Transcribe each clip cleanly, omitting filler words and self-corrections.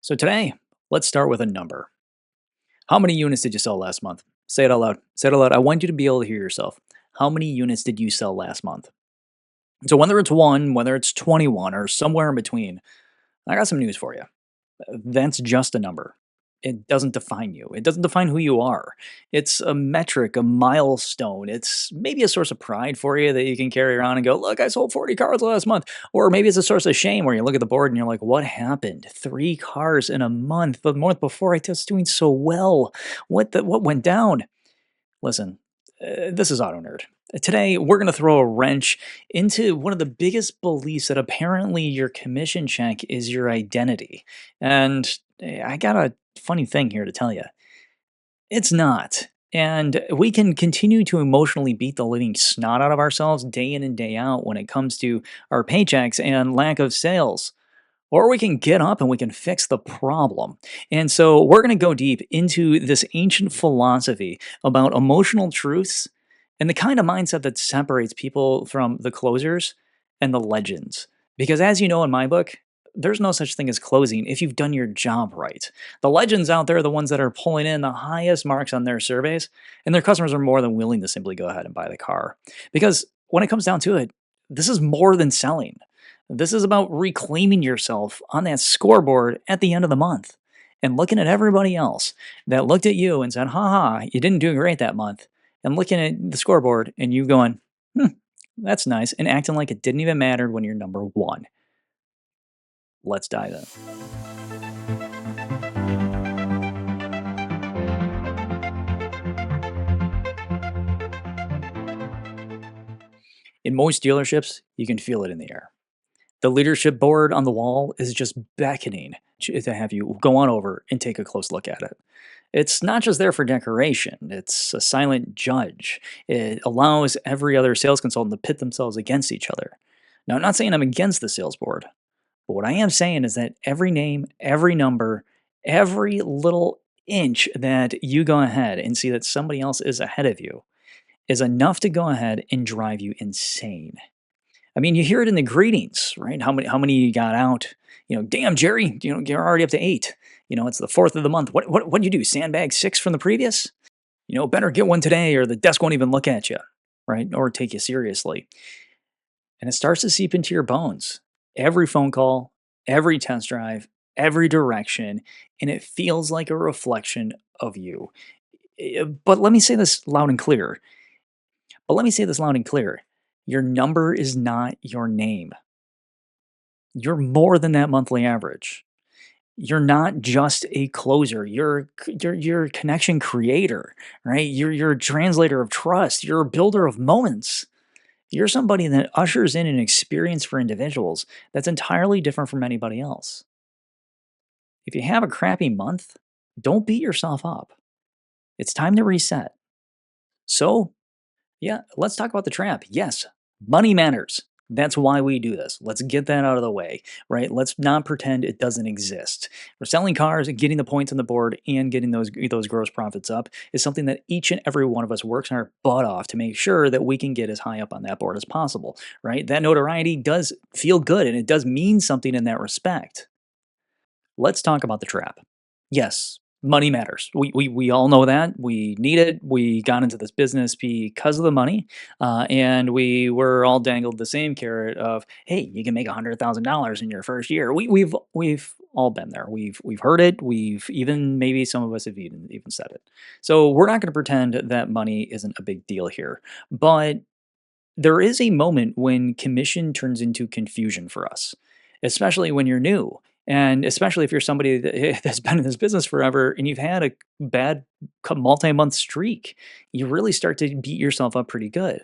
So today, let's start with a number. How many units did you sell last month? Say it out loud. Say it out loud. I want you to be able to hear yourself. How many units did you sell last month? So whether it's one, whether it's 21, or somewhere in between, I got some news for you. That's just a number. It doesn't define you. It doesn't define who you are. It's a metric, a milestone. It's maybe a source of pride for you that you can carry around and go, look, I sold 40 cars last month. Or maybe it's a source of shame where you look at the board and you're like, what happened? 3 cars in a month. The month before I was doing so well. What went down? Listen, this is AutoNerd. Today, we're going to throw a wrench into one of the biggest beliefs that apparently your commission check is your identity. And I got a funny thing here to tell you. It's not. And we can continue to emotionally beat the living snot out of ourselves day in and day out when it comes to our paychecks and lack of sales. Or we can get up and we can fix the problem. And so we're going to go deep into this ancient philosophy about emotional truths and the kind of mindset that separates people from the closers and the legends. Because as you know in my book, there's no such thing as closing if you've done your job right. The legends out there are the ones that are pulling in the highest marks on their surveys, and their customers are more than willing to simply go ahead and buy the car. Because when it comes down to it, this is more than selling. This is about reclaiming yourself on that scoreboard at the end of the month and looking at everybody else that looked at you and said, haha, you didn't do great that month. And looking at the scoreboard and you going, that's nice, and acting like it didn't even matter when you're number one. Let's dive in. In most dealerships, you can feel it in the air. The leadership board on the wall is just beckoning to have you go on over and take a close look at it. It's not just there for decoration, it's a silent judge. It allows every other sales consultant to pit themselves against each other. Now, I'm not saying I'm against the sales board, but what I am saying is that every name, every number, every little inch that you go ahead and see that somebody else is ahead of you is enough to go ahead and drive you insane. I mean, you hear it in the greetings, right? How many you got out? Damn, Jerry, you're already up to 8. It's the 4th of the month. What'd you do? Sandbag 6 from the previous? Better get one today or the desk won't even look at you, right? Or take you seriously. And it starts to seep into your bones. Every phone call, every test drive, every direction, and it feels like a reflection of you. But let me say this loud and clear. Your number is not your name. You're more than that monthly average. You're not just a closer. You're a connection creator, right? You're a translator of trust. You're a builder of moments. You're somebody that ushers in an experience for individuals that's entirely different from anybody else. If you have a crappy month, don't beat yourself up. It's time to reset. So, yeah, let's talk about the trap. Yes, money matters. That's why we do this. Let's get that out of the way, right? Let's not pretend it doesn't exist. We're selling cars and getting the points on the board and getting those gross profits up is something that each and every one of us works our butt off to make sure that we can get as high up on that board as possible, right? That notoriety does feel good and it does mean something in that respect. Let's talk about the trap. Yes, money matters. We all know that. We need it. We got into this business because of the money, and we were all dangled the same carrot of, hey, you can make $100,000 in your first year. We've all been there. We've heard it. We've even maybe some of us have even said it. So we're not going to pretend that money isn't a big deal here, but there is a moment when commission turns into confusion for us, especially when you're new. And especially if you're somebody that's been in this business forever and you've had a bad multi-month streak, you really start to beat yourself up pretty good.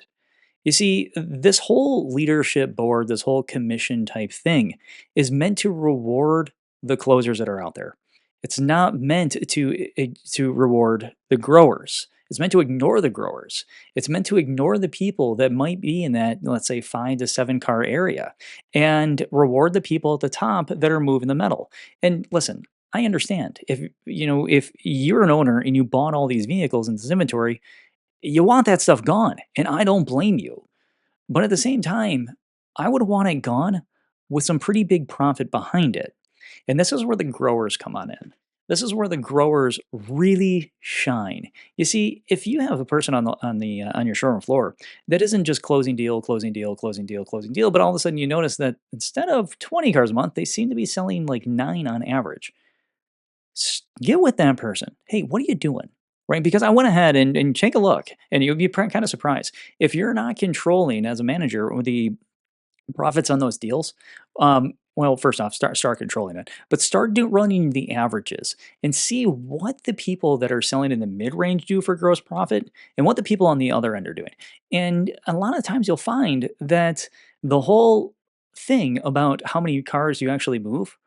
You see, this whole leadership board, this whole commission type thing is meant to reward the closers that are out there. It's not meant to reward the growers. It's meant to ignore the growers. It's meant to ignore the people that might be in that, let's say, 5 to 7 car area and reward the people at the top that are moving the metal. And listen, I understand if you're an owner and you bought all these vehicles in this inventory, you want that stuff gone, and I don't blame you. But at the same time, I would want it gone with some pretty big profit behind it. And this is where the growers come on in. This is where the growers really shine. You see, if you have a person on your showroom floor that isn't just closing deal, closing deal, closing deal, closing deal, but all of a sudden you notice that instead of 20 cars a month, they seem to be selling like 9 on average. Get with that person. Hey, what are you doing? Right? Because I went ahead and take a look, and you'll be kind of surprised if you're not controlling as a manager the profits on those deals. Well, first off, start controlling it, but start running the averages and see what the people that are selling in the mid range do for gross profit and what the people on the other end are doing. And a lot of times you'll find that the whole thing about how many cars you actually move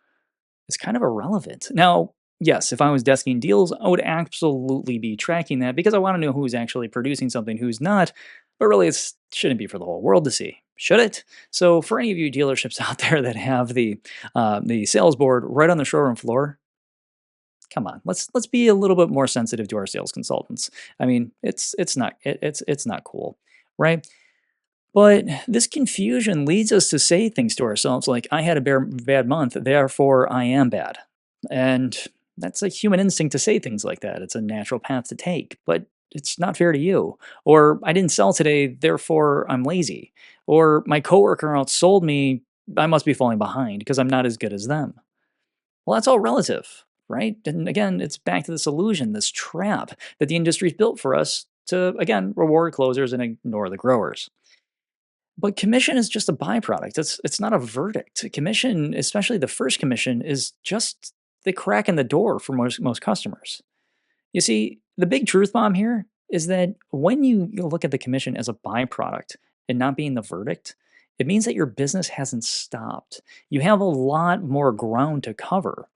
is kind of irrelevant. Now, yes, if I was desking deals, I would absolutely be tracking that because I want to know who's actually producing something, who's not. But really, it shouldn't be for the whole world to see, should it? So, for any of you dealerships out there that have the sales board right on the showroom floor, come on, let's be a little bit more sensitive to our sales consultants. I mean, it's not cool, right? But this confusion leads us to say things to ourselves like, I had a bad month, therefore I am bad. And that's a human instinct to say things like that. It's a natural path to take, but it's not fair to you. Or I didn't sell today, therefore I'm lazy. Or my coworker outsold me, I must be falling behind because I'm not as good as them. Well, that's all relative, right? And again, it's back to this illusion, this trap that the industry's built for us to, again, reward closers and ignore the growers. But commission is just a byproduct. It's not a verdict. Commission, especially the first commission, is just the crack in the door for most customers. You see, the big truth bomb here is that when you look at the commission as a byproduct and not being the verdict, it means that your business hasn't stopped. You have a lot more ground to cover.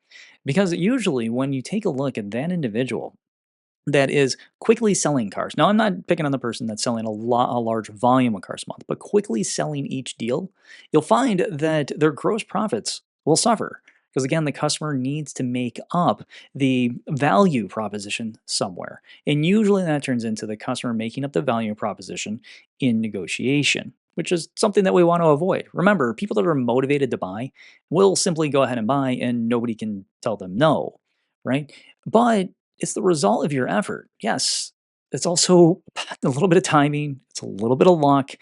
Because usually when you take a look at that individual that is quickly selling cars. Now, I'm not picking on the person that's selling a large volume of cars a month, but quickly selling each deal, you'll find that their gross profits will suffer because again, the customer needs to make up the value proposition somewhere. And usually that turns into the customer making up the value proposition in negotiation, which is something that we want to avoid. Remember, people that are motivated to buy will simply go ahead and buy and nobody can tell them no, right? But it's the result of your effort. Yes, it's also a little bit of timing, it's a little bit of luck.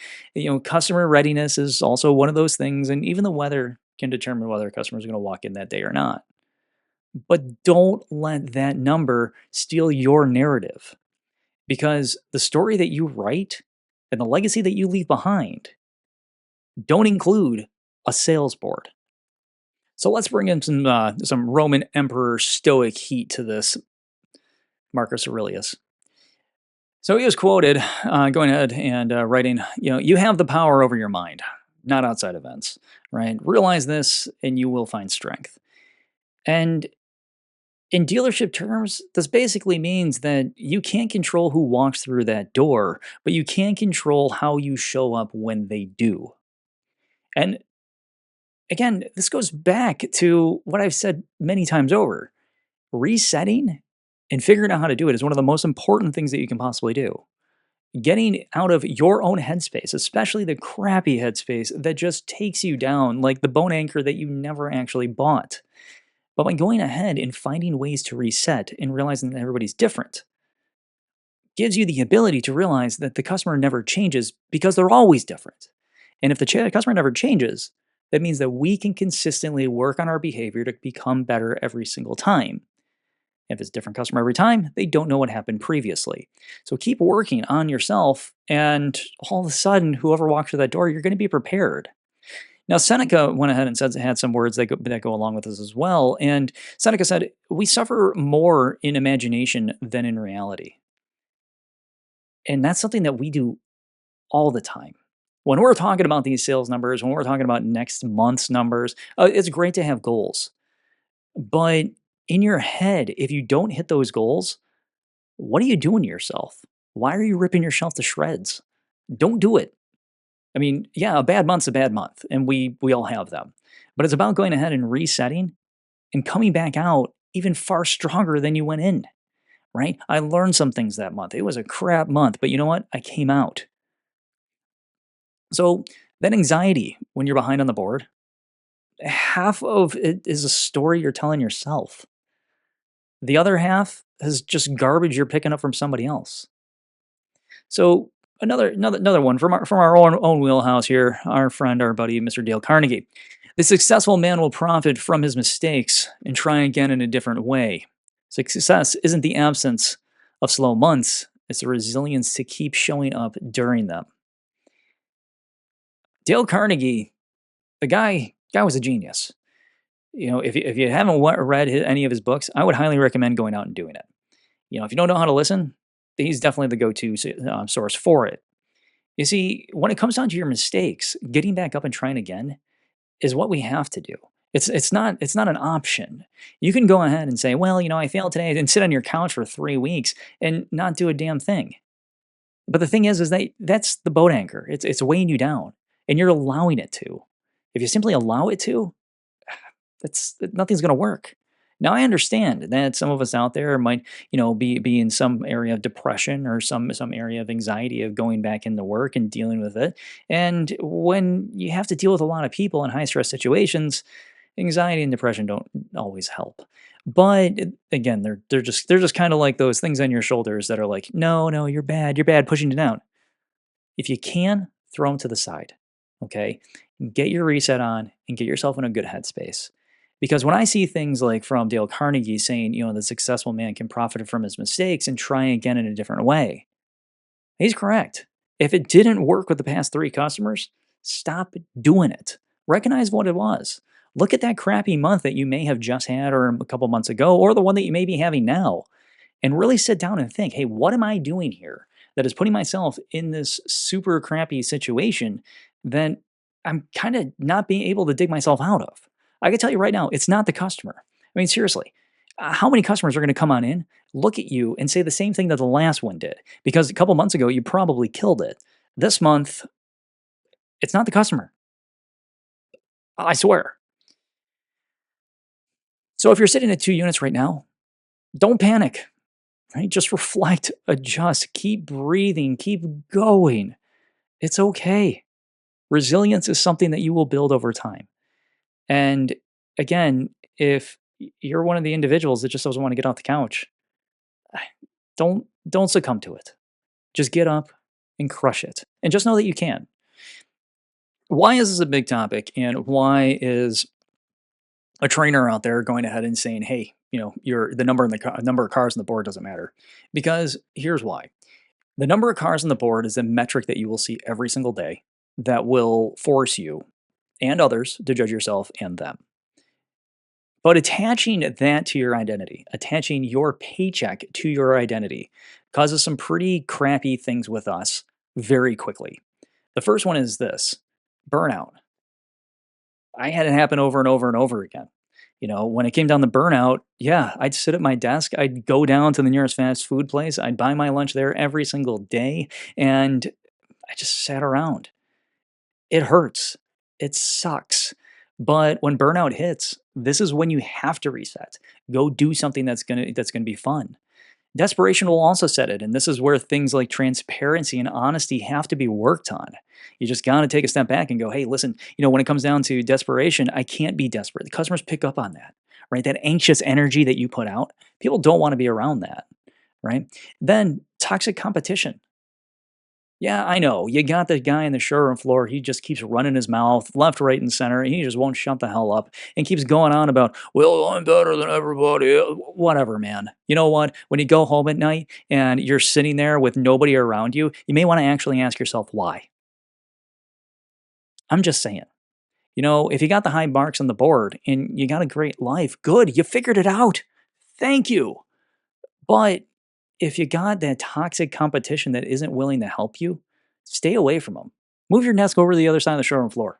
Customer readiness is also one of those things, and even the weather can determine whether a customer is going to walk in that day or not. But don't let that number steal your narrative because the story that you write and the legacy that you leave behind don't include a sales board. So let's bring in some Roman Emperor Stoic heat to this, Marcus Aurelius. So he was quoted going ahead and writing, you have the power over your mind, not outside events, right? Realize this and you will find strength. And in dealership terms, this basically means that you can't control who walks through that door, but you can control how you show up when they do. And again, this goes back to what I've said many times over. Resetting and figuring out how to do it is one of the most important things that you can possibly do. Getting out of your own headspace, especially the crappy headspace that just takes you down like the bone anchor that you never actually bought. But by going ahead and finding ways to reset and realizing that everybody's different, gives you the ability to realize that the customer never changes because they're always different. And if the customer never changes, that means that we can consistently work on our behavior to become better every single time. If it's a different customer every time, they don't know what happened previously. So keep working on yourself, and all of a sudden, whoever walks through that door, you're going to be prepared. Now, Seneca went ahead and had some words that go along with this as well. And Seneca said, we suffer more in imagination than in reality. And that's something that we do all the time. When we're talking about these sales numbers, when we're talking about next month's numbers, it's great to have goals. But in your head, if you don't hit those goals, what are you doing to yourself? Why are you ripping yourself to shreds? Don't do it. I mean, yeah, a bad month's a bad month, and we all have them. But it's about going ahead and resetting and coming back out even far stronger than you went in, right? I learned some things that month. It was a crap month, but you know what? I came out. So that anxiety when you're behind on the board, half of it is a story you're telling yourself. The other half is just garbage you're picking up from somebody else. So another one from our own wheelhouse here, our friend, our buddy, Mr. Dale Carnegie. The successful man will profit from his mistakes and try again in a different way. Success isn't the absence of slow months, it's the resilience to keep showing up during them. Dale Carnegie, the guy was a genius. If you haven't read any of his books, I would highly recommend going out and doing it. If you don't know how to listen, he's definitely the go-to source for it. You see, when it comes down to your mistakes, getting back up and trying again is what we have to do. It's not an option. You can go ahead and say, well, I failed today, and sit on your couch for 3 weeks and not do a damn thing. But the thing is that's the boat anchor. It's weighing you down, and you're allowing it to. If you simply allow it to, nothing's going to work. Now I understand that some of us out there might, be in some area of depression or some area of anxiety of going back into work and dealing with it. And when you have to deal with a lot of people in high stress situations, anxiety and depression don't always help. But again, they're just kind of like those things on your shoulders that are like, no, you're bad, pushing you down. If you can, throw them to the side. Okay, get your reset on and get yourself in a good headspace. Because when I see things like from Dale Carnegie saying, the successful man can profit from his mistakes and try again in a different way, he's correct. If it didn't work with the past 3 customers, stop doing it. Recognize what it was. Look at that crappy month that you may have just had or a couple months ago, or the one that you may be having now, and really sit down and think, hey, what am I doing here that is putting myself in this super crappy situation that I'm kind of not being able to dig myself out of? I can tell you right now, it's not the customer. I mean, seriously, how many customers are going to come on in, look at you, and say the same thing that the last one did? Because a couple months ago, you probably killed it. This month, it's not the customer. I swear. So if you're sitting at 2 units right now, don't panic. Right? Just reflect, adjust, keep breathing, keep going. It's okay. Resilience is something that you will build over time. And again, if you're one of the individuals that just doesn't want to get off the couch, don't succumb to it. Just get up and crush it. And just know that you can. Why is this a big topic, and why is a trainer out there going ahead and saying, "Hey, the number in the number of cars on the board doesn't matter"? Because here's why. The number of cars on the board is a metric that you will see every single day that will force you and others to judge yourself and them. But attaching that to your identity, attaching your paycheck to your identity, causes some pretty crappy things with us very quickly. The first one is this: burnout. I had it happen over and over and over again. When it came down to burnout, yeah, I'd sit at my desk, I'd go down to the nearest fast food place, I'd buy my lunch there every single day, and I just sat around. It hurts. It sucks. But when burnout hits, this is when you have to reset. Go do something that's gonna be fun. Desperation will also set it, and this is where things like transparency and honesty have to be worked on. You just gotta take a step back and go, hey, listen, when it comes down to desperation, I can't be desperate. The customers pick up on that, right? That anxious energy that you put out, people don't want to be around that, right? Then toxic competition. Yeah, I know. You got the guy on the showroom floor. He just keeps running his mouth left, right, and center. And he just won't shut the hell up and keeps going on about, well, I'm better than everybody. Whatever, man. You know what? When you go home at night and you're sitting there with nobody around you, you may want to actually ask yourself why. I'm just saying. If you got the high marks on the board and you got a great life, good. You figured it out. Thank you. But if you got that toxic competition that isn't willing to help you, stay away from them. Move your desk over to the other side of the showroom floor.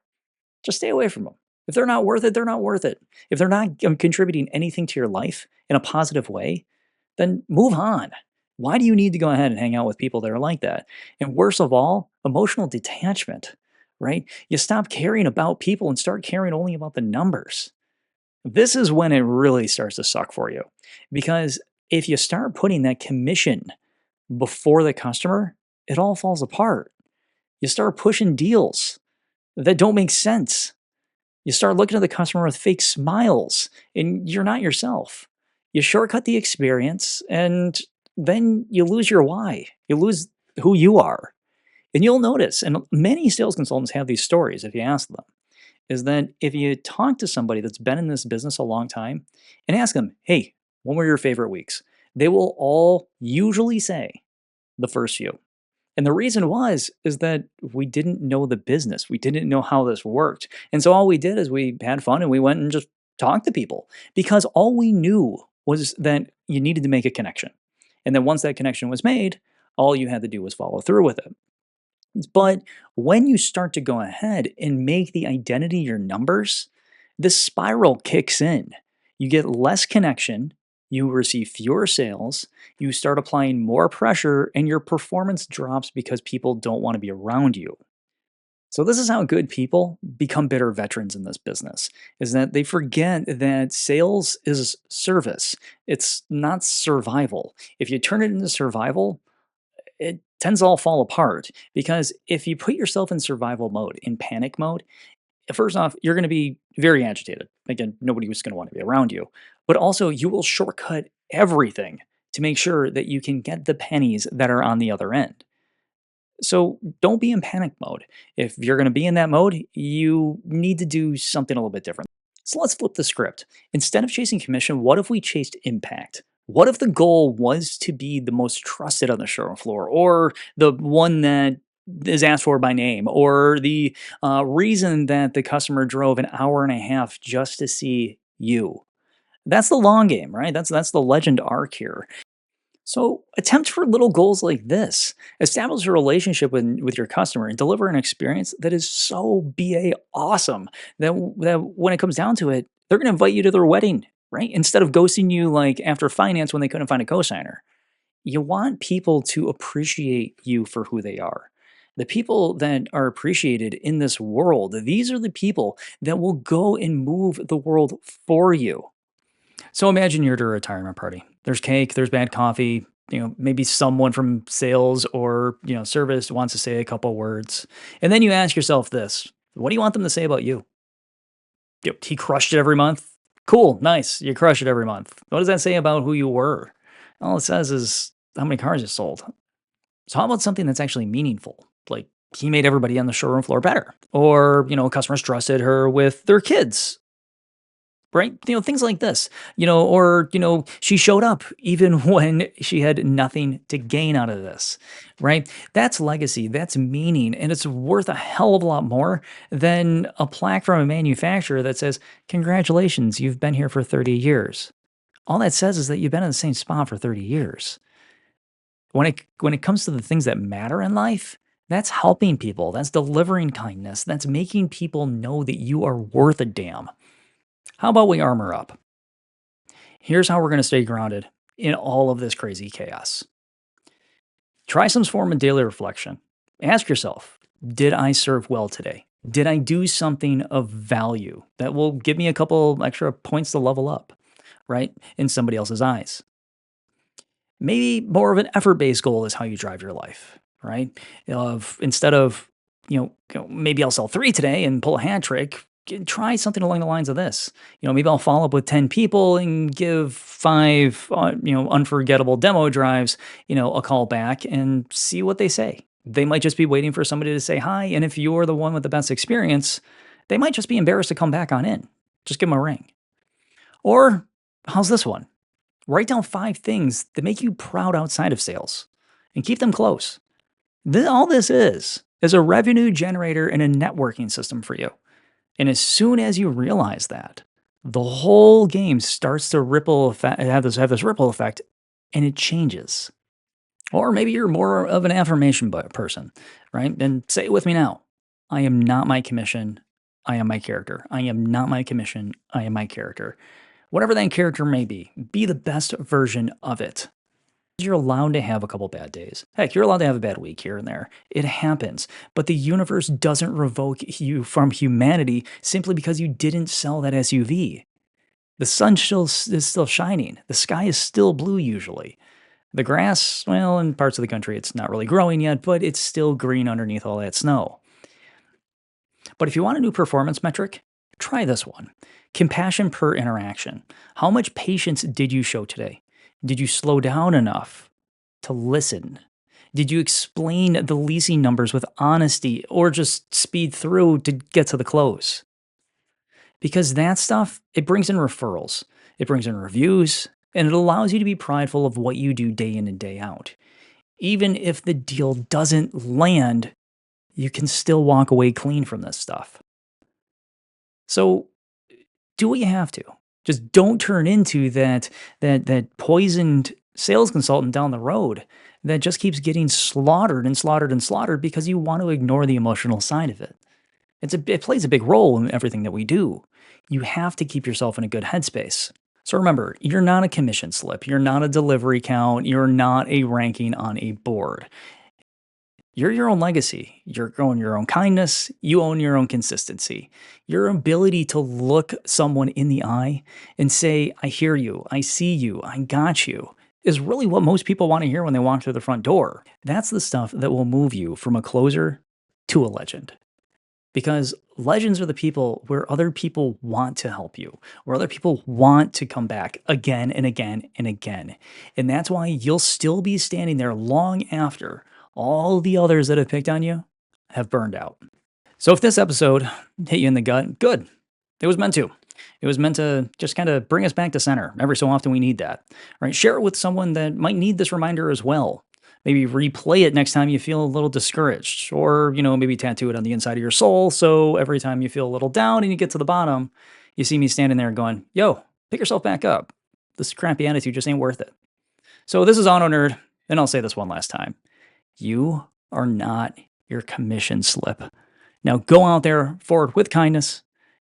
Just stay away from them. If they're not worth it, they're not worth it. If they're not contributing anything to your life in a positive way, then move on. Why do you need to go ahead and hang out with people that are like that? And worst of all, emotional detachment, right? You stop caring about people and start caring only about the numbers. This is when it really starts to suck for you. Because if you start putting that commission before the customer, it all falls apart. You start pushing deals that don't make sense. You start looking at the customer with fake smiles, and you're not yourself. You shortcut the experience, and then you lose your why. You lose who you are. And you'll notice, and many sales consultants have these stories if you ask them, is that if you talk to somebody that's been in this business a long time and ask them, hey, when were your favorite weeks? They will all usually say the first few. And the reason is that we didn't know the business. We didn't know how this worked. And so all we did is we had fun and we went and just talked to people because all we knew was that you needed to make a connection. And then once that connection was made, all you had to do was follow through with it. But when you start to go ahead and make the identity your numbers, this spiral kicks in. You get less connection, you receive fewer sales, you start applying more pressure, and your performance drops because people don't want to be around you. So this is how good people become bitter veterans in this business, is that they forget that sales is service. It's not survival. If you turn it into survival, it tends to all fall apart because if you put yourself in survival mode, in panic mode, first off, you're going to be very agitated. Again, nobody was going to want to be around you. But also, you will shortcut everything to make sure that you can get the pennies that are on the other end. So don't be in panic mode. If you're going to be in that mode, you need to do something a little bit different. So let's flip the script. Instead of chasing commission, what if we chased impact? What if the goal was to be the most trusted on the showroom floor, or the one that is asked for by name, or the reason that the customer drove an hour and a half just to see you? That's the long game, right? That's the legend arc here. So attempt for little goals like this. Establish a relationship with your customer and deliver an experience that is so BA awesome that when it comes down to it, they're going to invite you to their wedding, right? Instead of ghosting you like after finance when they couldn't find a cosigner. You want people to appreciate you for who they are. The people that are appreciated in this world, these are the people that will go and move the world for you. So imagine you're at a retirement party. There's cake, there's bad coffee, maybe someone from sales or, service wants to say a couple words. And then you ask yourself this, what do you want them to say about you? He crushed it every month. Cool, nice. You crush it every month. What does that say about who you were? All it says is how many cars you sold. So how about something that's actually meaningful? Like he made everybody on the showroom floor better. Or, customers trusted her with their kids, right? Things like this, or, she showed up even when she had nothing to gain out of this, right? That's legacy, that's meaning, and it's worth a hell of a lot more than a plaque from a manufacturer that says, congratulations, you've been here for 30 years. All that says is that you've been in the same spot for 30 years. When it comes to the things that matter in life, that's helping people, that's delivering kindness, that's making people know that you are worth a damn. How about we armor up? Here's how we're going to stay grounded in all of this crazy chaos. Try some form of daily reflection. Ask yourself, did I serve well today? Did I do something of value that will give me a couple extra points to level up, right, in somebody else's eyes? Maybe more of an effort-based goal is how you drive your life, right? Instead of, maybe I'll sell 3 today and pull a hat trick, try something along the lines of this. Maybe I'll follow up with 10 people and give 5, unforgettable demo drives, a call back and see what they say. They might just be waiting for somebody to say hi. And if you're the one with the best experience, they might just be embarrassed to come back on in. Just give them a ring. Or how's this one? Write down 5 things that make you proud outside of sales and keep them close. All this is a revenue generator and a networking system for you. And as soon as you realize that, the whole game starts to have this ripple effect, and it changes. Or maybe you're more of an affirmation person, right? Then say it with me now. I am not my commission. I am my character. I am not my commission. I am my character. Whatever that character may be the best version of it. You're allowed to have a couple bad days. Heck, you're allowed to have a bad week here and there. It happens. But the universe doesn't revoke you from humanity simply because you didn't sell that SUV. The sun is still shining. The sky is still blue usually. The grass, well, in parts of the country, it's not really growing yet, but it's still green underneath all that snow. But if you want a new performance metric, Try this one. Compassion per interaction. How much patience did you show today? Did you slow down enough to listen? Did you explain the leasing numbers with honesty or just speed through to get to the close? Because that stuff, it brings in referrals, it brings in reviews, and it allows you to be prideful of what you do day in and day out. Even if the deal doesn't land, you can still walk away clean from this stuff. So do what you have to. Just don't turn into that poisoned sales consultant down the road that just keeps getting slaughtered and slaughtered and slaughtered because you want to ignore the emotional side of it. It plays a big role in everything that we do. You have to keep yourself in a good headspace. So remember, you're not a commission slip. You're not a delivery count. You're not a ranking on a board. You're your own legacy. You're own your own kindness. You own your own consistency. Your ability to look someone in the eye and say, I hear you, I see you, I got you, is really what most people want to hear when they walk through the front door. That's the stuff that will move you from a closer to a legend. Because legends are the people where other people want to help you, where other people want to come back again and again and again. And that's why you'll still be standing there long after all the others that have picked on you have burned out. So if this episode hit you in the gut, good. It was meant to. It was meant to just kind of bring us back to center. Every so often we need that. Right? Share it with someone that might need this reminder as well. Maybe replay it next time you feel a little discouraged, or, maybe tattoo it on the inside of your soul. So every time you feel a little down and you get to the bottom, you see me standing there going, yo, pick yourself back up. This crappy attitude just ain't worth it. So this is AutoKnerd, and I'll say this one last time. You are not your commission slip. Now go out there forward with kindness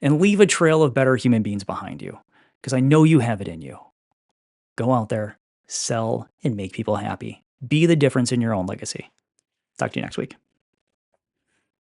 and leave a trail of better human beings behind you, because I know you have it in you. Go out there, sell, and make people happy. Be the difference in your own legacy. Talk to you next week.